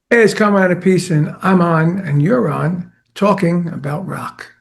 Hey, it's Carmine Appice, and I'm on, and you're on, talking about rock.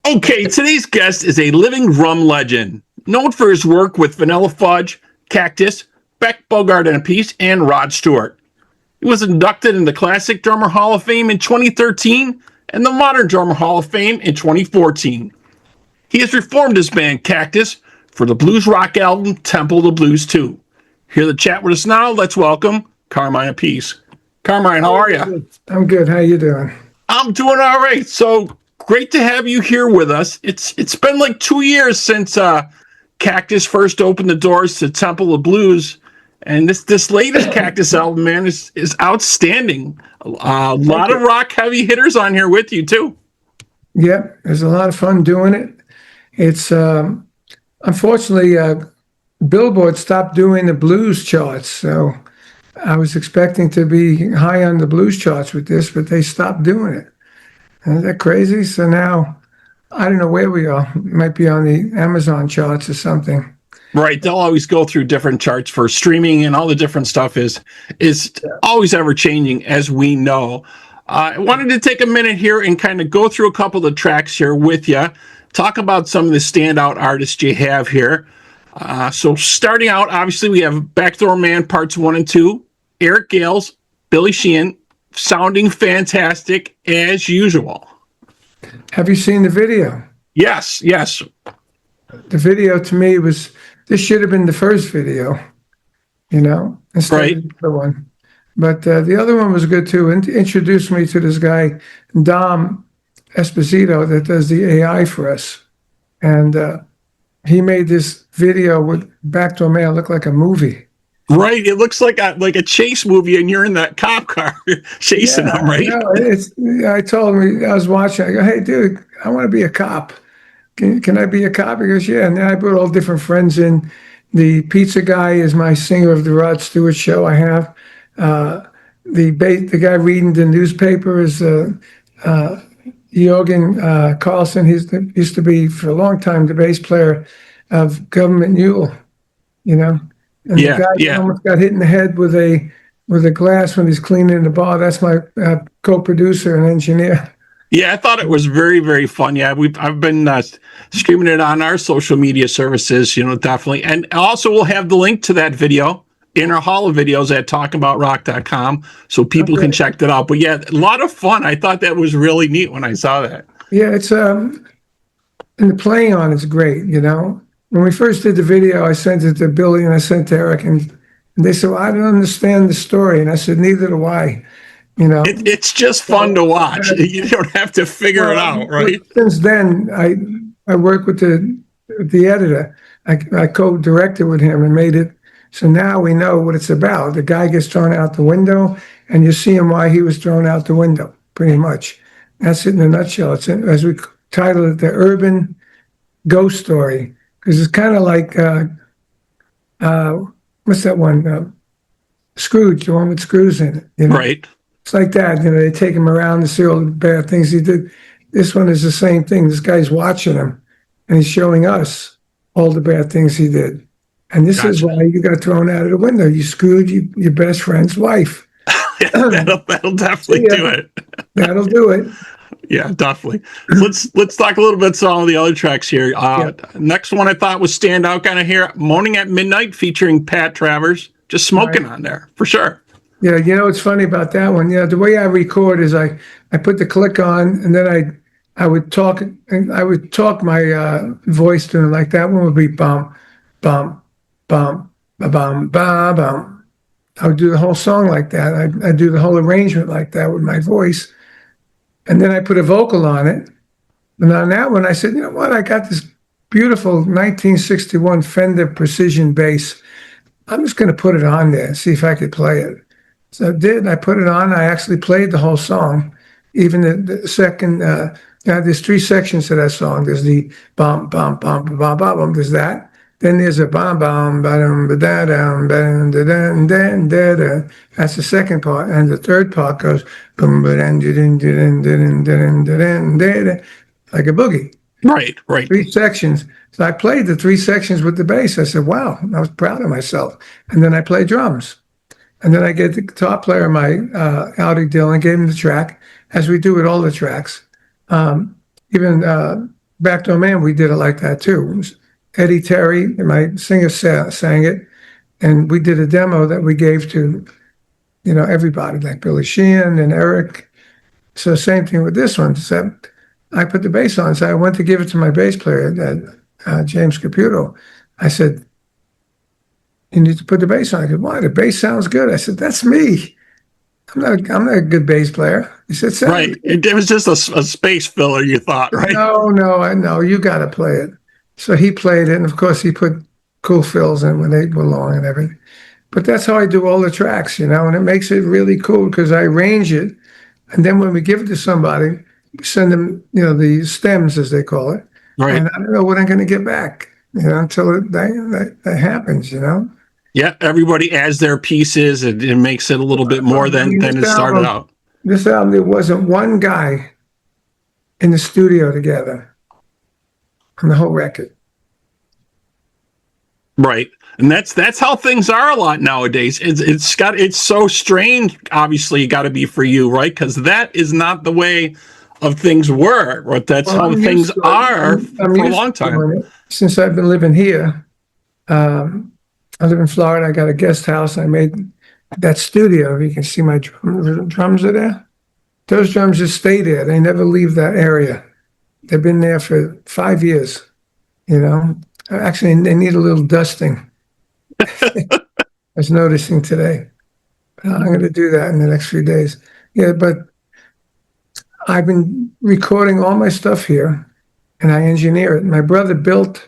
Okay, today's guest is a living rum legend, known for his work with Vanilla Fudge, Cactus, Beck Bogart Appice, and Rod Stewart. He was inducted in the Classic Drummer Hall of Fame in 2013 and the Modern Drummer Hall of Fame in 2014. He has reformed his band Cactus for the blues rock album Temple of the Blues 2. Here to chat with us now, let's welcome Carmine Appice. Carmine, how are you? I'm good. How you doing? I'm doing all right. So great to have you here with us. It's been like 2 years since Cactus first opened the doors to Temple of Blues, and this latest Cactus album, man, is outstanding. A lot of rock heavy hitters on here with you too. Yep, there's a lot of fun doing it. It's unfortunately Billboard stopped doing the blues charts, so I was expecting to be high on the blues charts with this, but they stopped doing it. Isn't that crazy? So now, I don't know where we are. It might be on the Amazon charts or something. Right. They'll always go through different charts for streaming, and all the different stuff is always ever changing, as we know. I wanted to take a minute here and kind of go through a couple of the tracks here with you, talk about some of the standout artists you have here. So starting out, obviously, we have Backdoor Man Parts 1 and 2, Eric Gales, Billy Sheehan, sounding fantastic as usual. Have you seen the video? Yes. The video to me this should have been the first video, instead of the other one. But the other one was good too. Introduced me to this guy, Dom Esposito, that does the AI for us. And he made this video with Backdoor Man look like a movie. Right, it looks like a chase movie, and you're in that cop car chasing them, right? I told him, I was watching. I go, hey, dude, I want to be a cop. Can I be a cop? He goes, yeah. And then I brought all different friends in. The pizza guy is my singer of the Rod Stewart show. I have the guy reading the newspaper is Jorgen Carlson. He used to be for a long time the bass player of Government Mule, And the guy almost got hit in the head with a glass when he's cleaning the bar. That's my co-producer and engineer. Yeah, I thought it was very, very fun. Yeah, I've been streaming it on our social media services, definitely. And also we'll have the link to that video in our Hall of Videos at talkaboutrock.com so people can check that out. But yeah, a lot of fun. I thought that was really neat when I saw that. Yeah, it's and the playing on it's great, When we first did the video, I sent it to Billy and I sent to Eric, and they said, well, I don't understand the story. And I said, neither do I. It's just fun to watch. You don't have to figure it out, right? Since then, I worked with the editor. I co-directed with him and made it. So now we know what it's about. The guy gets thrown out the window, and you see him why he was thrown out the window, pretty much. That's it in a nutshell. It's, as we titled it, the urban ghost story. Because it's kind of like, what's that one? Scrooge, the one with screws in it. Right. It's like that. They take him around to see all the bad things he did. This one is the same thing. This guy's watching him, and he's showing us all the bad things he did. And this is why you got thrown out of the window. You screwed your best friend's wife. That'll definitely do it. That'll do it. Yeah, definitely. Let's talk a little bit about some of the other tracks here. Next one I thought was standout kind of here, Moaning at Midnight featuring Pat Travers, just smoking on there for sure. Yeah, what's funny about that one? The way I record is I put the click on, and then I would talk, and I would talk my voice to it, like that one would be bum, bum, bum, ba bum, ba bum. I would do the whole song like that. I'd do the whole arrangement like that with my voice. And then I put a vocal on it. And on that one, I said, you know what? I got this beautiful 1961 Fender Precision bass. I'm just going to put it on there and see if I could play it. So I did, and I put it on. I actually played the whole song, even the second. There's three sections to that song. There's the bum bum bum bum bum bum. There's that. Then there's a bum bum bum da dum da da da da. That's the second part, and the third part goes bum ba da da like a boogie. Right, right. Three sections. So I played the three sections with the bass. I said, "Wow!" I was proud of myself. And then I played drums. And then I get the guitar player, my Audi Dillon, gave him the track, as we do with all the tracks. Even Backdoor Man, we did it like that too. It was Eddie Terry, my singer, sang it, and we did a demo that we gave to, everybody, like Billy Sheehan and Eric. So same thing with this one. Except I put the bass on, so I went to give it to my bass player, James Caputo. I said, "You need to put the bass on." I said, "Why? The bass sounds good." I said, "That's me. I'm not a good bass player." He said, Right. It was just a space filler, you thought, right? No, I know. You got to play it. So he played it, and of course he put cool fills in when they were long and everything. But that's how I do all the tracks, and it makes it really cool because I arrange it, and then when we give it to somebody, we send them, the stems, as they call it. Right. And I don't know what I'm going to get back, until that happens, Yeah, everybody adds their pieces, and it makes it a little bit more than it started out. This album, there wasn't one guy in the studio together on the whole record. Right. And that's how things are a lot nowadays. It's so strange, obviously, got to be for you, right? Because that is not the way of things were, right? That's how things are for a long time. Since I've been living here, I live in Florida. I got a guest house. I made that studio. You can see my drums are there. Those drums just stay there. They never leave that area. They've been there for 5 years. Actually, they need a little dusting. I was noticing today. I'm going to do that in the next few days. Yeah, but I've been recording all my stuff here, and I engineer it. My brother built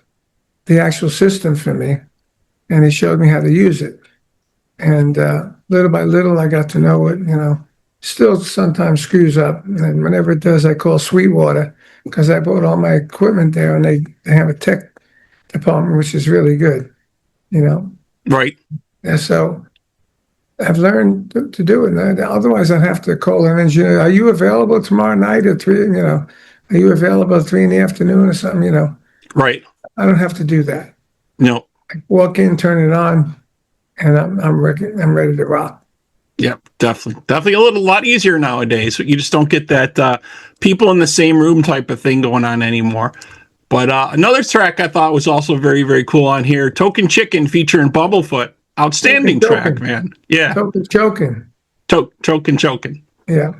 the actual system for me, and he showed me how to use it. And little by little, I got to know it. Still sometimes screws up, and whenever it does, I call Sweetwater because I bought all my equipment there, and they have a tech department, which is really good. Right. And so I've learned to do it. And otherwise, I'd have to call an engineer. Are you available tomorrow night at 3? Are you available at 3 PM or something? Right. I don't have to do that. No. I walk in, turn it on, and I'm ready to rock. Yep, definitely a lot easier nowadays. You just don't get that people in the same room type of thing going on anymore. But another track I thought was also very, very cool on here, Token Chicken featuring Bumblefoot. Outstanding track, man. Yeah. Choking. Choking. Yeah.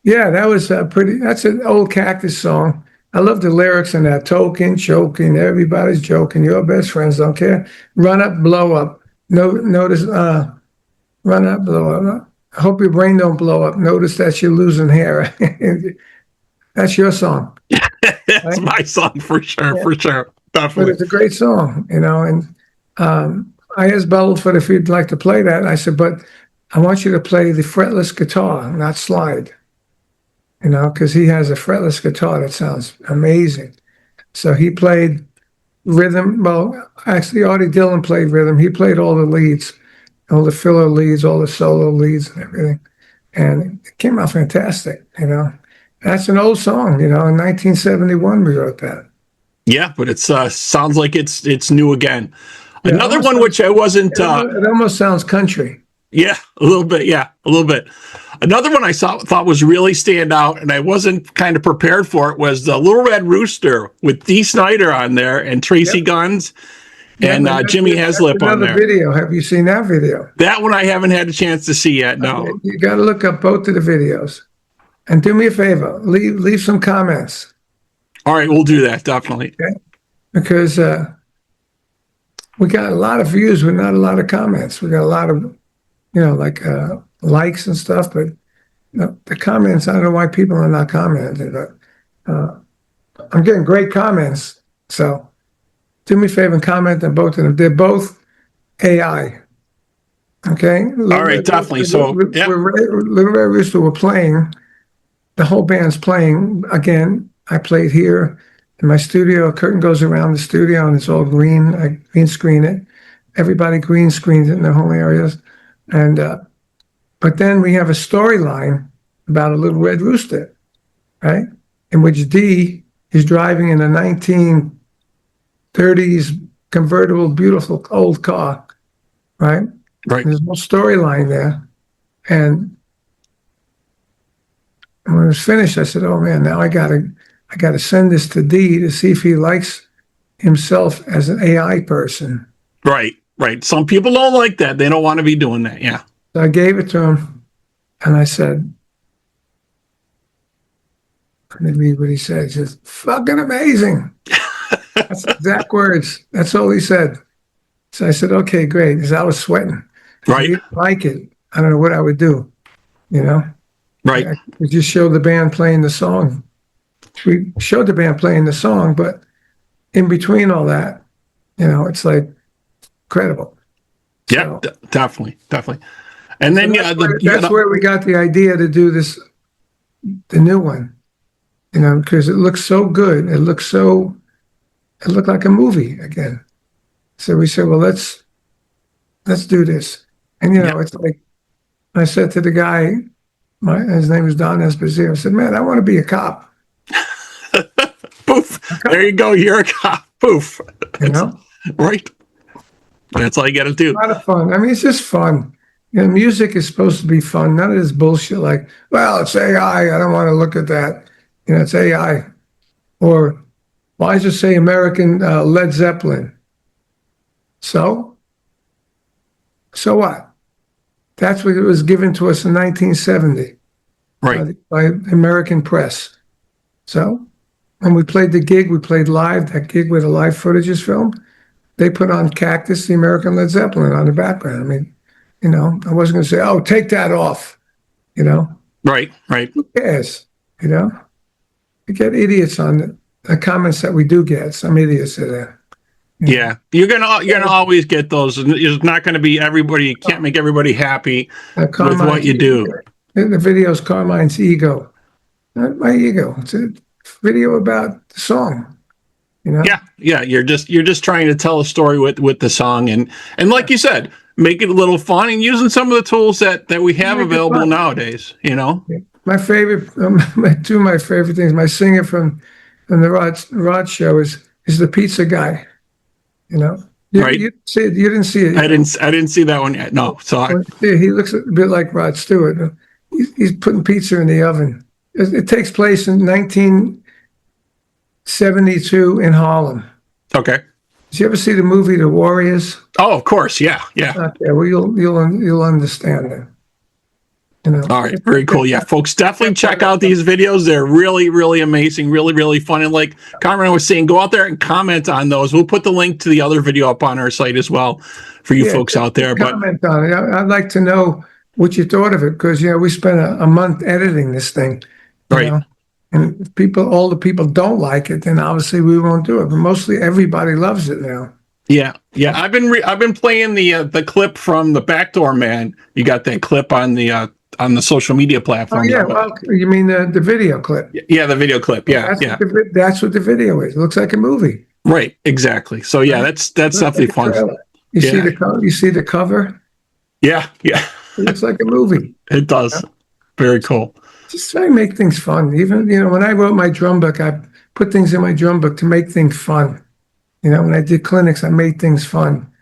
Yeah, that was that's an old Cactus song. I love the lyrics in that. Token, choking, everybody's joking. Your best friends don't care. Run up, blow up. Notice, run up, blow up. I hope your brain don't blow up. Notice that you're losing hair. That's your song. That's right? My song for sure, for sure. Definitely. But it's a great song, and I asked Bumblefoot if he'd like to play that. And I said, but I want you to play the fretless guitar, not slide, because he has a fretless guitar that sounds amazing. So he played rhythm. Well, actually, Audi Dillon played rhythm. He played all the leads, all the filler leads, all the solo leads and everything. And it came out fantastic, That's an old song, in 1971 we wrote that. Yeah, but it sounds like it's new again. Yeah, another one which I wasn't... it almost sounds country. Yeah, a little bit. Yeah, a little bit. Another one I thought was really stand out, and I wasn't kind of prepared for it, was the Little Red Rooster with Dee Snider on there and Tracii Guns and Jimmy Haslip on there. Video. Have you seen that video? That one I haven't had a chance to see yet, no. Okay. You got to look up both of the videos. And do me a favor, leave some comments. All right, we'll do that, definitely. Okay? Because we got a lot of views with not a lot of comments. We got a lot of, likes and stuff, but the comments, I don't know why people are not commenting, but I'm getting great comments. So do me a favor and comment on both of them. They're both AI. Okay. All right, definitely. So, yeah. Little Red Rooster were playing. The whole band's playing. Again, I played here in my studio. A curtain goes around the studio and it's all green. I green screen it. Everybody green screens it in their home areas. And, but then we have a storyline about a Little Red Rooster, right? In which D is driving in a 1930s convertible, beautiful old car, right? Right. There's no storyline there. And when it was finished, I said, "Oh man, now I gotta send this to D to see if he likes himself as an AI person." Right. Right. Some people don't like that. They don't want to be doing that. Yeah. So I gave it to him, and I said, "Let me read what he said." He says, "Fucking amazing." That's the exact words. That's all he said. So I said, "Okay, great," because I was sweating. Right. If he didn't like it, I don't know what I would do. You know. Right. We just showed the band playing the song. We showed the band playing the song, but in between all that, it's like incredible. Yeah, so, definitely. And then that's where we got the idea to do this, the new one, because it looks so good. It looked like a movie again. So we said, well, let's do this. And it's like I said to the guy, his name is Don Esposito. I said, "Man, I want to be a cop." Poof! There you go. You're a cop. Poof! Right. That's all you got to do. A lot of fun. I mean, it's just fun. Music is supposed to be fun. None of this bullshit like, well, it's AI. I don't want to look at that. It's AI. Or why does it say American Led Zeppelin? So what? That's what it was given to us in 1970, right, by American press. So when we played the gig, we played live. That gig where the live footage is filmed, they put on Cactus, the American Led Zeppelin on the background. I mean, I wasn't going to say, "Oh, take that off," Right. Who cares? You get idiots on the comments that we do get. Some idiots are there. Yeah, you're gonna always get those. It's not going to be everybody. You can't make everybody happy with what you do. The video is Carmine's ego, not my ego. It's a video about the song. Yeah. You're just trying to tell a story with the song, and like you said, make it a little fun and using some of the tools that we have available nowadays. My favorite, two of my favorite things. My singer from the Rod show is the pizza guy. Right. You didn't see it. I didn't see that one yet. No, sorry. He looks a bit like Rod Stewart. He's putting pizza in the oven. It takes place in 1972 in Harlem. Okay. Did you ever see the movie The Warriors? Oh, of course. Yeah. Okay. Well, you'll understand that. All right, very cool. Yeah, folks, definitely check out these videos. They're really, really amazing, really, really fun. And like Carmine was saying, go out there and comment on those. We'll put the link to the other video up on our site as well for you folks out there. Comment on it. I'd like to know what you thought of it, because we spent a month editing this thing. Right. And if all the people don't like it, then obviously we won't do it. But mostly everybody loves it now. Yeah. I've been playing the clip from the Backdoor Man. You got that clip on the social media platform. Oh, yeah. Well, you mean the video clip? Yeah, the video clip. Yeah, that's what the video is. It looks like a movie. Right, exactly. So yeah, that's definitely fun. You see the cover? Yeah. It looks like a movie. It does. Very cool. Just try to make things fun. Even when I wrote my drum book, I put things in my drum book to make things fun. When I did clinics, I made things fun.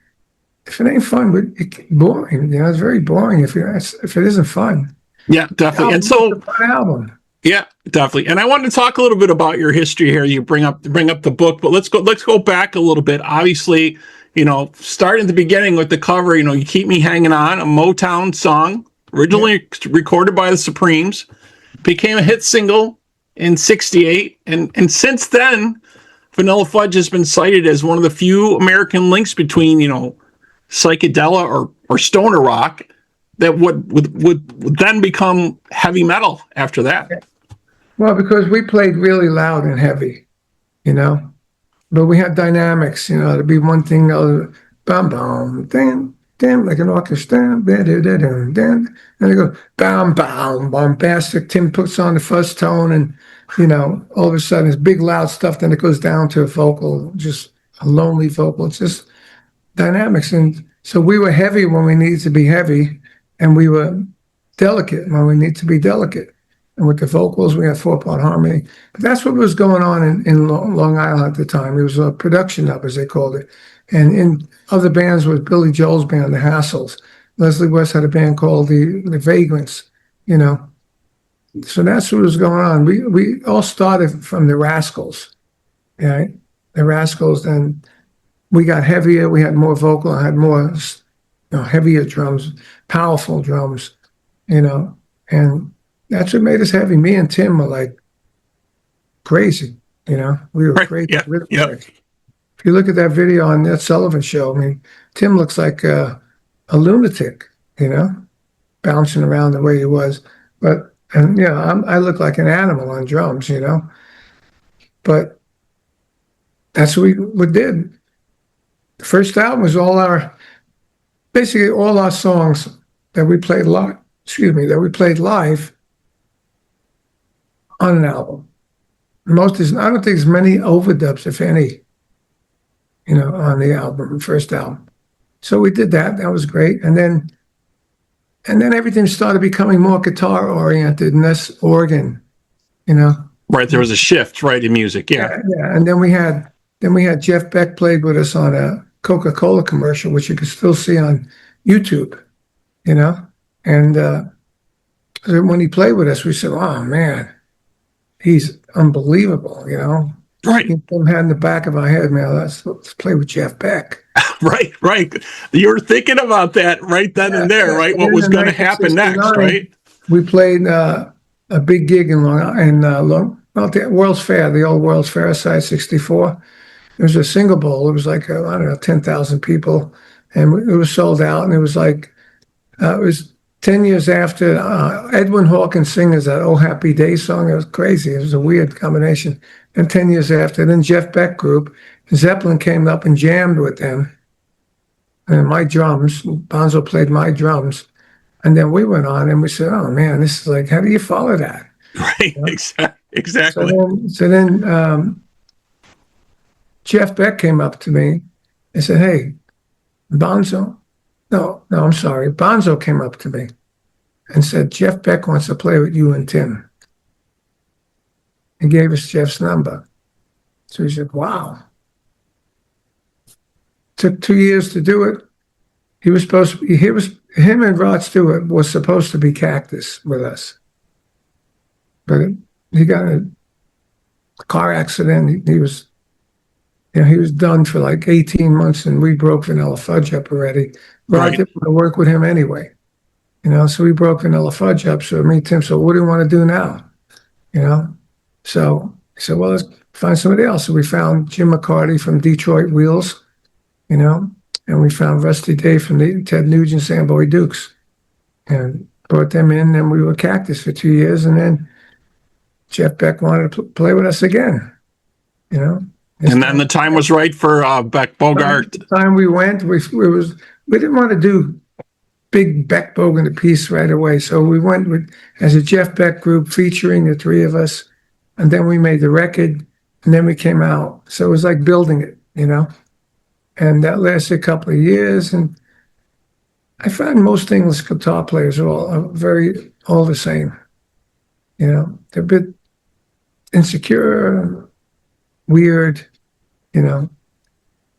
If it ain't fun, it's boring. It's very boring if it isn't fun. Yeah, definitely. And so, it's a fun album. Yeah, definitely. And I wanted to talk a little bit about your history here. You bring up the book, but let's go back a little bit. Obviously, start at the beginning with the cover. You Keep Me Hanging On, a Motown song, originally recorded by the Supremes, became a hit single in '68, and since then, Vanilla Fudge has been cited as one of the few American links between psychedelic or stoner rock that would then become heavy metal after that. Well, because we played really loud and heavy, but we had dynamics, to be one thing, bum bum thing, damn, like an orchestra, and they go, bam, bam, bombastic. Tim puts on the fuzz tone, and all of a sudden it's big, loud stuff. Then it goes down to a vocal, just a lonely vocal. It's just dynamics. And so we were heavy when we needed to be heavy, and we were delicate when we need to be delicate. And with the vocals, we had 4-part harmony. But that's what was going on in Long Island at the time. It was a production up, as they called it. And in other bands was Billy Joel's band, the Hassles. Leslie West had a band called the Vagrants, So that's what was going on. We all started from the Rascals, right? The Rascals, and we got heavier. We had more vocal. I had more, heavier drums, powerful drums, and that's what made us heavy. Me and Tim were like crazy, we were Right. crazy. Yeah. Yeah. If you look at that video on that Sullivan show, I mean, Tim looks like a lunatic, bouncing around the way he was. But, I look like an animal on drums, But that's what we did. The first album was basically all our songs that we played live on an album. I don't think there's many overdubs, if any, on the album, first album. So we did that. That was great. And then everything started becoming more guitar oriented and less organ, Right. There was a shift, right, in music. Yeah. Yeah. And then we had Jeff Beck played with us on a Coca-Cola commercial, which you can still see on YouTube, And when he played with us, we said, "Oh man, he's unbelievable," Right. Tim had in the back of our head, man, let's play with Jeff Beck. Right. You were thinking about that right then and there, right? What was going to happen next, right? We played a big gig in the World's Fair, the old World's Fair, side 64. It was a single bowl. It was like, 10,000 people, and it was sold out. And it was like, it was 10 years after Edwin Hawkins singers that "Oh Happy Day" song. It was crazy. It was a weird combination. And 10 years after, then Jeff Beck group, Zeppelin came up and jammed with them. And my drums, Bonzo played my drums. And then we went on and we said, "Oh man, this is like, how do you follow that?" Right. Exactly. So then Jeff Beck came up to me and said, "Hey, Bonzo." No, I'm sorry. Bonzo came up to me and said, "Jeff Beck wants to play with you and Tim." He gave us Jeff's number. So he said, "Wow." Took 2 years to do it. Him and Rod Stewart was supposed to be Cactus with us. But he got in a car accident. He was done for like 18 months, and we broke Vanilla Fudge up already. Rod Right. didn't want to work with him anyway, so we broke Vanilla Fudge up. So me and Tim said, "What do you want to do now?" So he said, "Well, let's find somebody else." So we found Jim McCarty from Detroit Wheels, and we found Rusty Day from the Ted Nugent Samboy Dukes, and brought them in. And we were Cactus for 2 years, and then Jeff Beck wanted to play with us again, And then the time was right for Beck Bogart. The time we went, we didn't want to do big Beck Bogart Appice right away, so we went as a Jeff Beck group featuring the three of us, and then we made the record, and then we came out. So it was like building it, and that lasted a couple of years. And I find most English guitar players are all the same. They're a bit insecure, weird,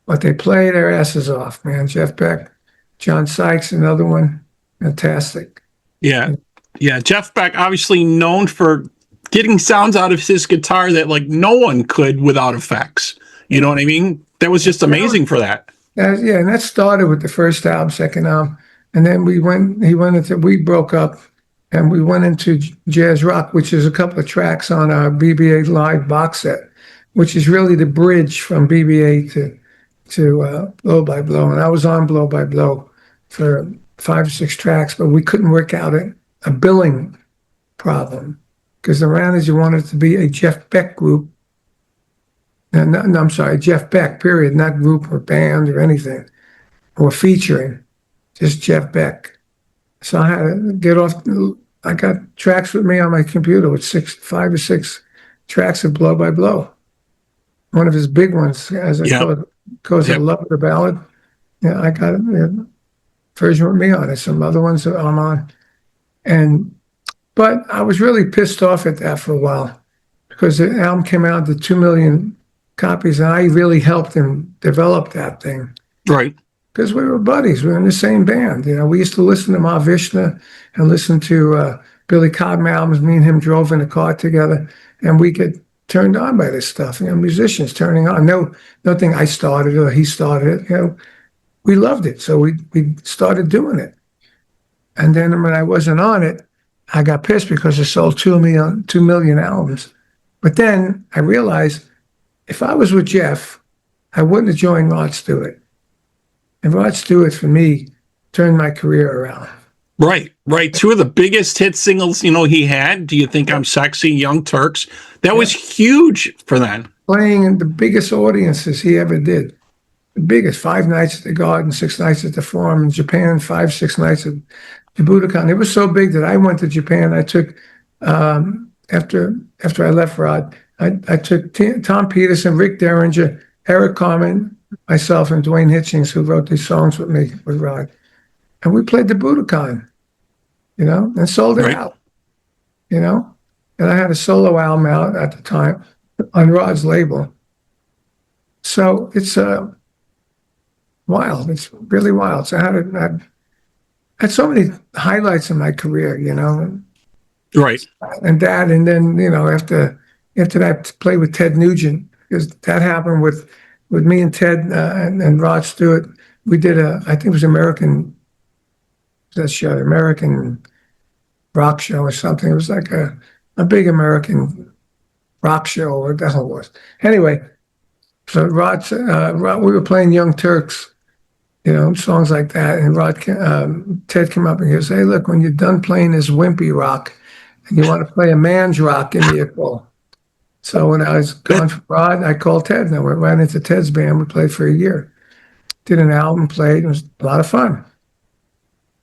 but they play their asses off, man. Jeff Beck, John Sykes, another one, fantastic. Yeah. Jeff Beck, obviously known for getting sounds out of his guitar that like no one could without effects. You know what I mean? That was just amazing for that. Yeah, and that started with the first album, second album, and then we broke up, and we went into jazz rock, which is a couple of tracks on our BB-8 live box set, which is really the bridge from BB-8 to Blow by Blow. And I was on Blow by Blow for 5 or 6 tracks, but we couldn't work out a billing problem because the manager wanted it to be a Jeff Beck group. No, I'm sorry, Jeff Beck, period, not group or band or anything, or featuring. just Jeff Beck. So I had to get off. I got tracks with me on my computer with 5 or 6 tracks of Blow by Blow. One of his big ones, as I Yep. call it, goes I Yep. Love the Ballad. Yeah, I got a version with me on it. Some other ones that I'm on. But I was really pissed off at that for a while because the album came out to 2 million copies, and I really helped him develop that thing Right. because we were buddies. We were in the same band. We used to listen to Mahavishnu and listen to Billy Cobham albums. Me and him drove in a car together, and we get turned on by this stuff. Musicians turning on. No, nothing I started or he started it. We loved it, so we started doing it. And then when I wasn't on it, I got pissed because it sold 2 million albums. But then I realized if I was with Jeff, I wouldn't have joined Rod Stewart. And Rod Stewart, for me, turned my career around. Right. Right. 2 of the biggest hit singles, he had. Do You Think I'm Sexy? Young Turks. That was huge for them. Playing in the biggest audiences he ever did. The biggest, 5 nights at the Garden, 6 nights at the Forum in Japan, 5, 6 nights at the Budokan. It was so big that I went to Japan. I took, after I left Rod, I took Tom Peterson, Rick Derringer, Eric Carmen, myself, and Dwayne Hitchings, who wrote these songs with me, with Rod. And we played the Budokan, and sold it out, And I had a solo album out at the time on Rod's label. So it's wild. It's really wild. So I had so many highlights in my career, Right. And then after that, played with Ted Nugent, because that happened with me and Ted and Rod Stewart. We did I think it was American rock show or something. It was like a big American rock show, or what the hell it was. Anyway, so Rod, we were playing Young Turks, songs like that. And Ted came up and he goes, "Hey, look, when you're done playing this wimpy rock and you want to play a man's rock, give me a call." So when I was gone for Rod, I called Ted, and I went right into Ted's band. We played for a year. Did an album, played. It was a lot of fun.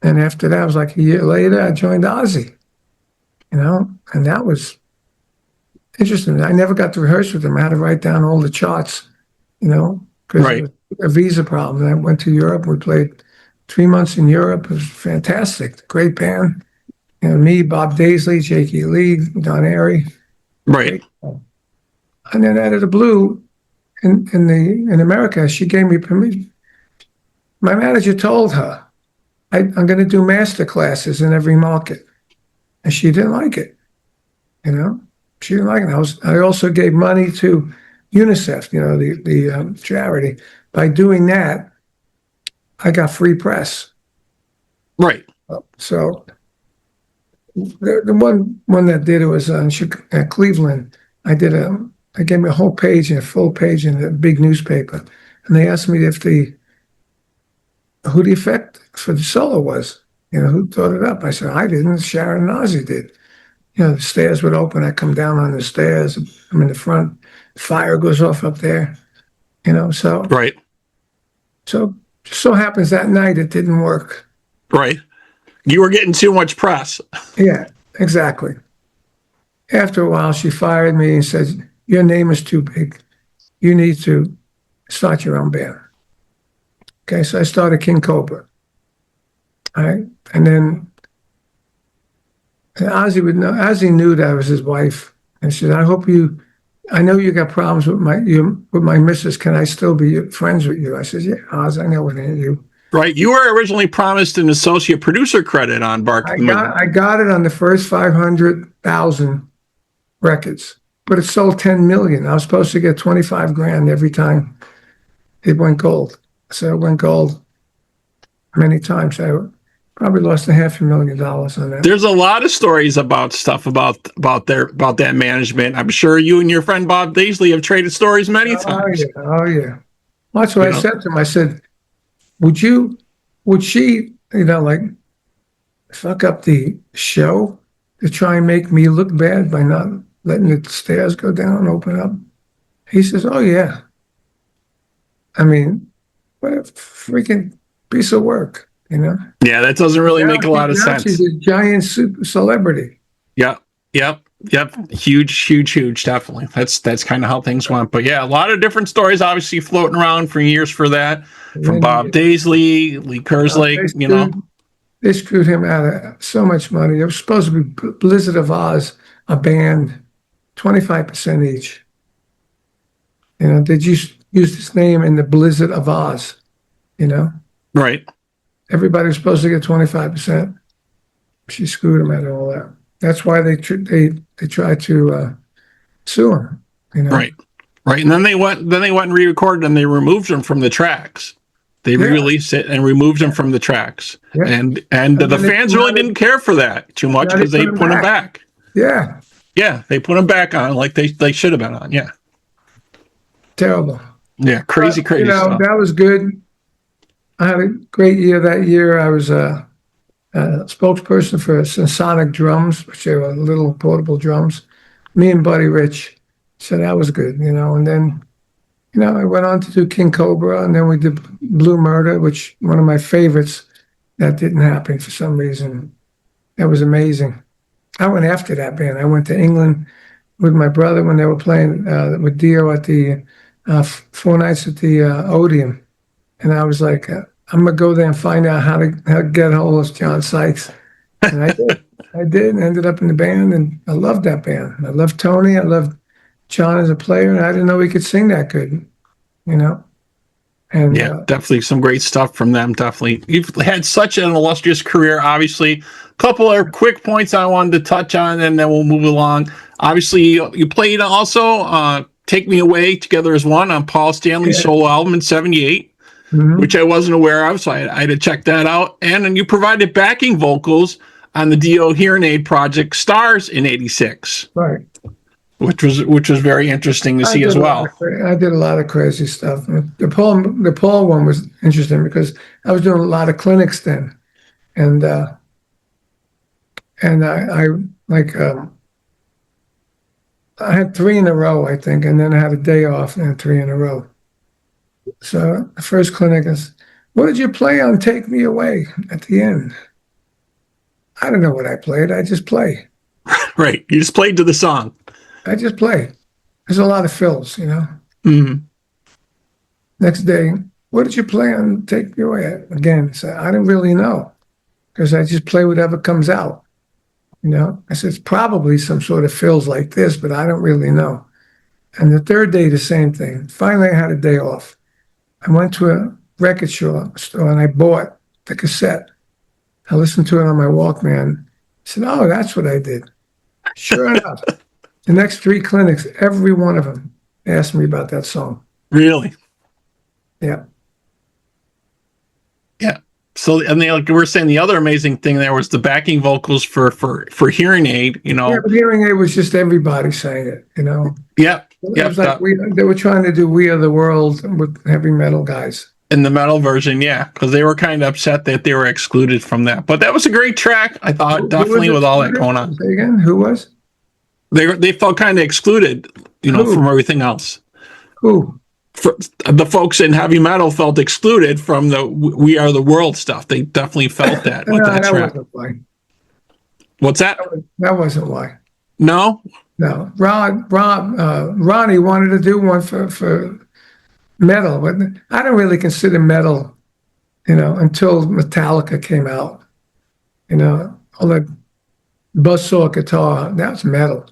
And after that, it was like a year later, I joined Ozzy, and that was interesting. I never got to rehearse with him. I had to write down all the charts, because Right. it was a visa problem. And I went to Europe. We played 3 months in Europe. It was fantastic. Great band. Me, Bob Daisley, Jakey Lee, Don Airy. Right. And then out of the blue, in America, she gave me permission. My manager told her, I'm going to do master classes in every market. And she didn't like it. She didn't like it. I also gave money to UNICEF, the charity. By doing that, I got free press. Right. So the one that did it was at Cleveland. I gave me a whole page, a full page in a big newspaper. And they asked me who the effect for the solo was, who thought it up. I said, I didn't. Sharon and Ozzy did. The stairs would open. I come down on the stairs. I'm in the front. Fire goes off up there, so. Right. So just so happens that night it didn't work. Right. You were getting too much press. Yeah, exactly. After a while, she fired me and said, "Your name is too big. You need to start your own band." Okay, so I started King Cobra. All right, and then Ozzy knew that I was his wife, and she said, I know you got problems with my missus. Can I still be friends with you?" I said, "Yeah, Oz, I know it ain't you." Right. You were originally promised an associate producer credit on Bark. I got it on the first 500,000 records, but it sold 10 million. I was supposed to get 25 grand every time it went gold. So it went gold many times. I probably lost $500,000 on that. There's a lot of stories about that management. I'm sure you and your friend Bob Daisley have traded stories many times. Oh yeah. Well, that's what I said to him. I said, would she, like fuck up the show to try and make me look bad by not letting the stairs go down, open up? He says, "Oh yeah." I mean, what a freaking piece of work, you know? Yeah, that doesn't really make a lot of Now sense. she's a giant super celebrity. Yep. Huge. Definitely. That's kind of how things went. But yeah, a lot of different stories obviously floating around for years for that. From Bob Daisley, Lee Kerslake, They screwed him out of so much money. It was supposed to be Blizzard of Oz, a band, 25% each. They just used his name in the Blizzard of Oz, Right. Everybody was supposed to get 25%. She screwed him out of all that. That's why they tried to sue him. Right. And then they went and re-recorded and they removed him from the tracks. They re-released it and removed him from the tracks. Yeah. And the fans really didn't care for that too much because they put him back. Yeah. Yeah, they put him back on like they should have been on. Yeah. Terrible. Yeah, crazy stuff. That was good. I had a great year that year. I was a spokesperson for Sonic drums, which are little portable drums. Me and Buddy Rich. So that was good, And then, I went on to do King Cobra, and then we did Blue Murder, which one of my favorites. That didn't happen for some reason. That was amazing. I went after that band. I went to England with my brother when they were playing with Dio at the 4 nights at the Odeon. And I was like, I'm going to go there and find out how to get a hold of John Sykes. And I did. I did, and ended up in the band, and I loved that band. I loved Tony. I loved John as a player, and I didn't know he could sing that good, And yeah, definitely some great stuff from them. Definitely, you've had such an illustrious career. Obviously, a couple of quick points I wanted to touch on, and then we'll move along. Obviously, you played also "Take Me Away" together as one on Paul Stanley's solo album in '78. Mm-hmm. Which I wasn't aware of, so I had to check that out. And then you provided backing vocals on the Dio Hearing Aid project Stars in '86, right? Which was very interesting to see as well. I did a lot of crazy stuff. The Paul one was interesting because I was doing a lot of clinics then, and I had 3 in a row, I think, and then I had a day off and 3 in a row. So the first clinic is, what did you play on Take Me Away at the end? I don't know what I played. I just play. Right. You just played to the song. I just play. There's a lot of fills, Mm-hmm. Next day, what did you play on Take Me Away again? So I didn't really know because I just play whatever comes out. I said, it's probably some sort of fills like this, but I don't really know. And the third day, the same thing. Finally, I had a day off. I went to a record store and I bought the cassette. I listened to it on my Walkman. I said, oh, that's what I did. Sure enough, the next 3 clinics, every one of them asked me about that song. Really? Yeah. Yeah. So, and like we were saying, the other amazing thing there was the backing vocals for Hearing Aid, Yeah, but Hearing Aid was just everybody saying it, Yeah. It was like they were trying to do We Are the World with heavy metal guys. In the metal version, yeah, because they were kind of upset that they were excluded from that. But that was a great track, I thought, definitely with all that going on. Say again, who was? They felt kind of excluded, from everything else. Who? The folks in heavy metal felt excluded from the We Are the World stuff. They definitely felt that with that track. Wasn't why. What's that? That wasn't why. No? No. Ronnie wanted to do one for metal, but I don't really consider metal, until Metallica came out. All that buzzsaw guitar, that's metal.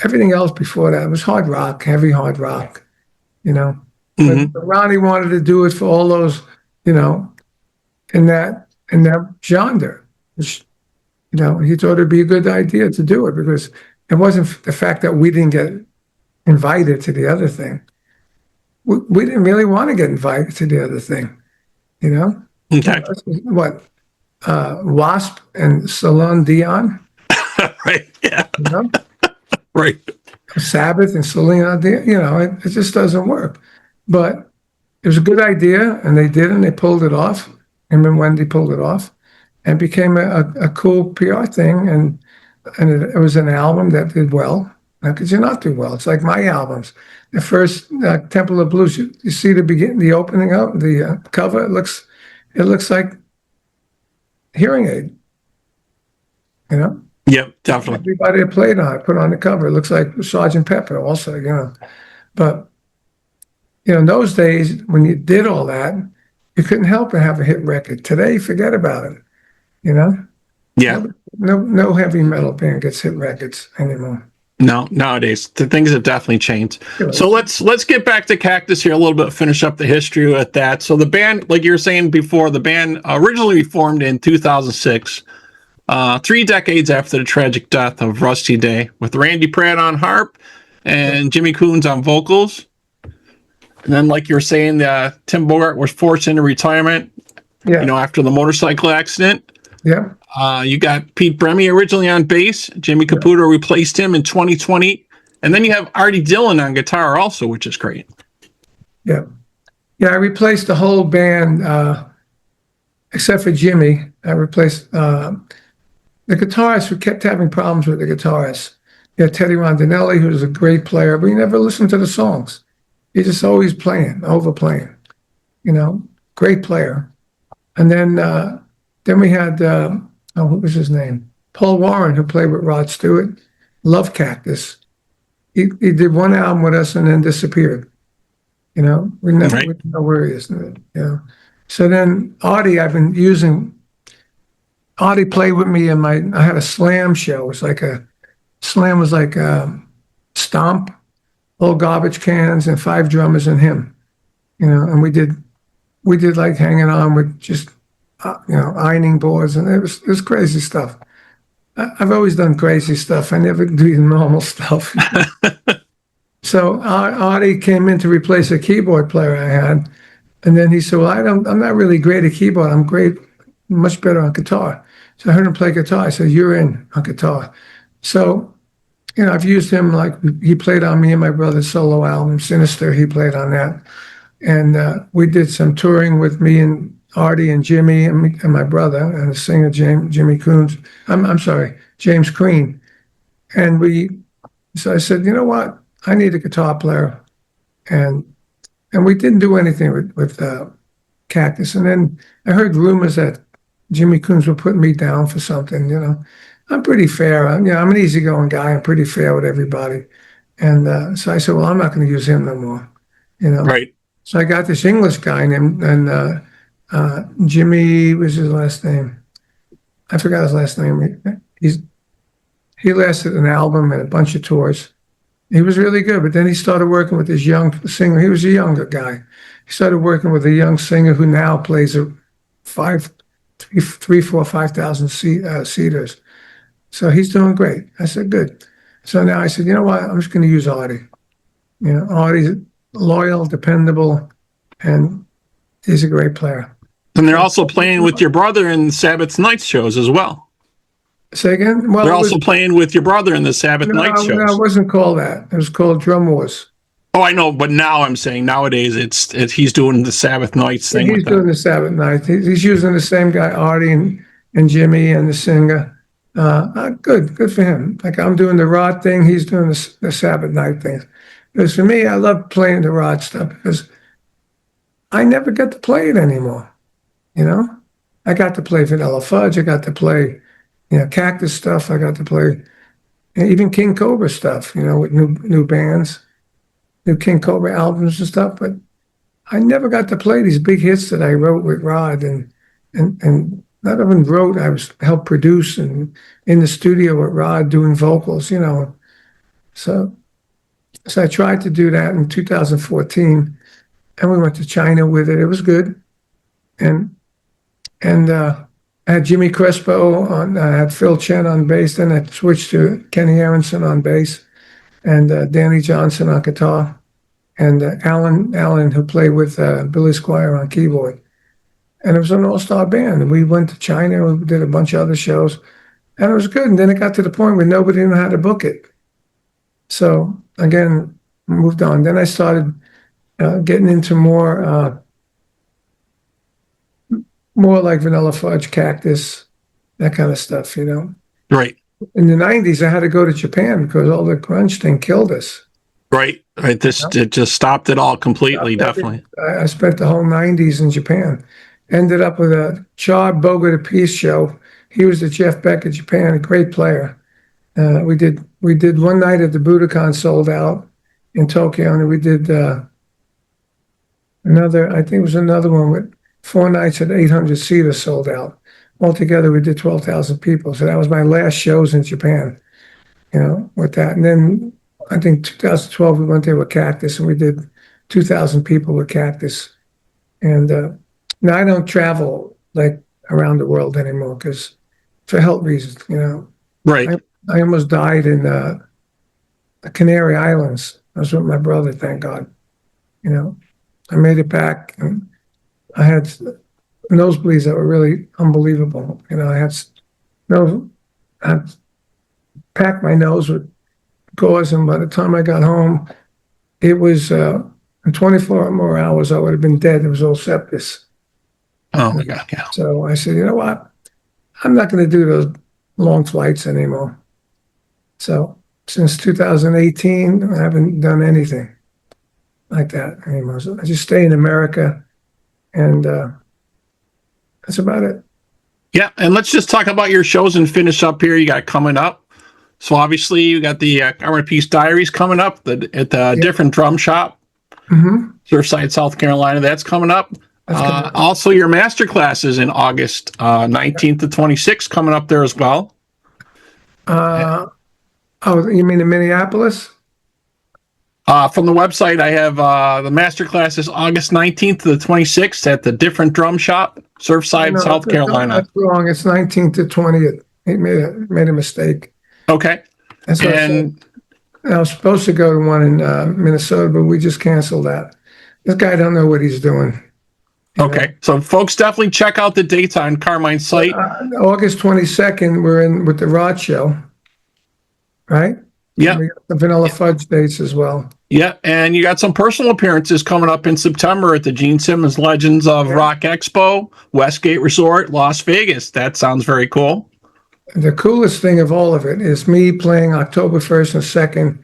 Everything else before that was hard rock, heavy hard rock, Mm-hmm. But Ronnie wanted to do it for all those, in that genre, which, he thought it'd be a good idea to do it because it wasn't the fact that we didn't get invited to the other thing. We didn't really want to get invited to the other thing, Okay. What? Wasp and Celine Dion? Right. Yeah. Right. Sabbath and Celine Dion, it just doesn't work. But it was a good idea, and they did, and they pulled it off. Him and Wendy pulled it off, and became a cool PR thing. And it was an album that did well. How could you not do well? It's like my albums. The first Temple of Blues, you see the opening up, the cover. It looks like hearing aid, you know? Yep, definitely. Everybody that played on it, put on the cover. It looks like Sergeant Pepper also, you know. But, you know, in those days, when you did all that, you couldn't help but have a hit record. Today, forget about it, you know? Yeah. No heavy metal band gets hit records anymore. No, nowadays the things have definitely changed. So let's get back to Cactus here a little bit, finish up the history with that. So the band, like you were saying before, the band originally formed in 2006, 3 decades after the tragic death of Rusty Day, with Randy Pratt on harp and Jimmy Coons on vocals. And then, like you were saying, Tim Bogart was forced into retirement, Yeah. you know, after the motorcycle accident. Yeah. You got Pete Bremy originally on bass. Jimmy Caputo replaced him in 2020. And then you have Artie Dillon on guitar also, which is great. Yeah. Yeah, I replaced the whole band, except for Jimmy. I replaced the guitarist who kept having problems with the guitarist. You had Teddy Rondinelli, who was a great player, but he never listened to the songs. He just always playing, overplaying, you know, great player. And then we had, what was his name? Paul Warren, who played with Rod Stewart. Loved Cactus. He did one album with us and then disappeared. You know, we never know where he is. You know, so then Artie, Artie played with me in I had a slam show. Slam was like a stomp, all garbage cans and 5 drummers and him. You know, and we did like hanging on with just, you know, ironing boards, and it was crazy stuff. I've always done crazy stuff. I never do normal stuff. So Artie came in to replace a keyboard player I had, and then he said, "Well, I'm not really great at keyboard. I'm great, much better on guitar." So I heard him play guitar. I said, "You're in on guitar." So, you know, I've used him, like he played on me and my brother's solo album, Sinister. He played on that, and we did some touring with me and Artie and Jimmy and my brother and the singer Jimmy Coons. I'm sorry, James Crean. So I said, you know what? I need a guitar player, and we didn't do anything with Cactus. And then I heard rumors that Jimmy Coons were putting me down for something. You know, I'm pretty fair. I'm an easygoing guy. I'm pretty fair with everybody. And so I said, well, I'm not going to use him no more. You know, Right. So I got this English guy named Jimmy was his last name. I forgot his last name. He lasted an album and a bunch of tours. He was really good, but then he started working with this young singer. He was a younger guy. He started working with a young singer who now plays a 5,000 seaters. So he's doing great. I said, good. So now I said, you know what? I'm just going to use Artie. You know, Artie's loyal, dependable, and he's a great player. And they're also playing with your brother in Sabbath Night shows as well. Say again? Well, they're also playing with your brother in the Sabbath Night shows. No, it wasn't called that. It was called Drum Wars. Oh, I know, but now I'm saying nowadays it's he's doing the Sabbath Nights thing. He's doing the Sabbath Night. He's using the same guy, Artie and Jimmy and the singer. Good for him. Like I'm doing the Rod thing, he's doing the Sabbath Night thing. Because for me, I love playing the Rod stuff because I never get to play it anymore. You know, I got to play Vanilla Fudge. I got to play, you know, Cactus stuff. I got to play even King Cobra stuff, you know, with new bands, new King Cobra albums and stuff. But I never got to play these big hits that I wrote with Rod and not even wrote. I was helped produce and in the studio with Rod doing vocals, you know. So I tried to do that in 2014, and we went to China with it. It was good, and I had Jimmy Crespo on. I had Phil Chen on bass. Then I switched to Kenny Aronson on bass, and Danny Johnson on guitar, and Alan, who played with Billy Squier on keyboard. And it was an all-star band. And we went to China. We did a bunch of other shows, and it was good. And then it got to the point where nobody knew how to book it. So again, moved on. Then I started getting into more like Vanilla Fudge, Cactus, that kind of stuff, you know. Right. In the 90s, I had to go to Japan because all the grunge thing killed us. Right. It just stopped it all completely, definitely. I spent the whole 90s in Japan. ended up with a Rod Bogart Appice show. He was the Jeff Beck of Japan, a great player. We did one night at the Budokan, sold out in Tokyo, and we did another. I think it was another one with 4 nights at 800 seaters, sold out. Altogether, we did 12,000 people. So that was my last shows in Japan. With that, and then I think 2012 we went there with Cactus, and we did 2,000 people with Cactus. And now I don't travel like around the world anymore because for health reasons. Right. I almost died in the Canary Islands. I was with my brother, thank God. I made it back, and I had nosebleeds that were really unbelievable. I packed my nose with gauze, and by the time I got home, it was in 24 more hours I would have been dead. It was all sepsis. Oh my God. Yeah. So I said, you know what? I'm not going to do those long flights anymore. So since 2018, I haven't done anything like that anymore. So I just stay in America, and that's about it. Yeah. And let's just talk about your shows and finish up here. You got coming up. So obviously you got the Carmine Appice Diaries coming up at the Different Drum Shop, Surfside, South Carolina. That's coming up. Also, your master classes in August 19th to 26th coming up there as well. Oh, you mean in Minneapolis? From the website, I have the master classes August 19th to the 26th at the Different Drum Shop, Surfside, South Carolina. That's wrong. It's 19th to 20th. He made a mistake. Okay. That's what I was supposed to go to one in Minnesota, but we just canceled that. This guy don't know what he's doing. Okay. So folks, definitely check out the dates on Carmine's site. August 22nd, we're in with the Rod show, right? Yeah. We got the Vanilla Fudge dates as well. Yeah. And you got some personal appearances coming up in September at the Gene Simmons Legends of Rock Expo, Westgate Resort, Las Vegas. That sounds very cool. The coolest thing of all of it is me playing October 1st and 2nd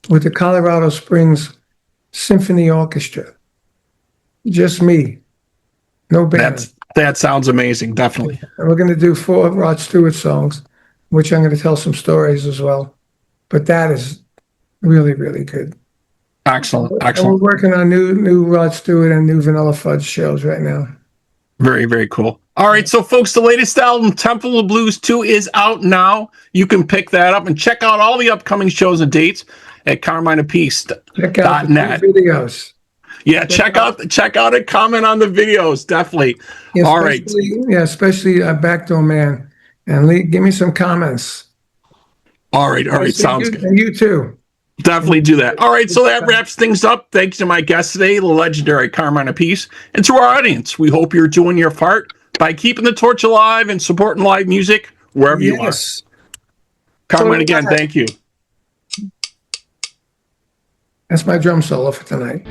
with the Colorado Springs Symphony Orchestra. Just me. No band. That sounds amazing. Definitely. And we're going to do 4 Rod Stewart songs, which I'm going to tell some stories as well. But that is really, really good. Excellent. And Excellent. we're working on new Rod Stewart and new Vanilla Fudge shows right now. Very, very cool. All right, so folks, the latest album, Temple of Blues 2, is out now. You can pick that up and check out all the upcoming shows and dates at CarmineAppice.net. Check out the videos. Yeah, check out and comment on the videos, definitely. Yeah, all right. Yeah, especially Backdoor Man. And give me some comments. All right, sounds good. And you too. Definitely do that. All right, so that wraps things up. Thanks to my guest today, the legendary Carmine Appice, and to our audience. We hope you're doing your part by keeping the torch alive and supporting live music wherever you are. Carmine, again, thank you. That's my drum solo for tonight.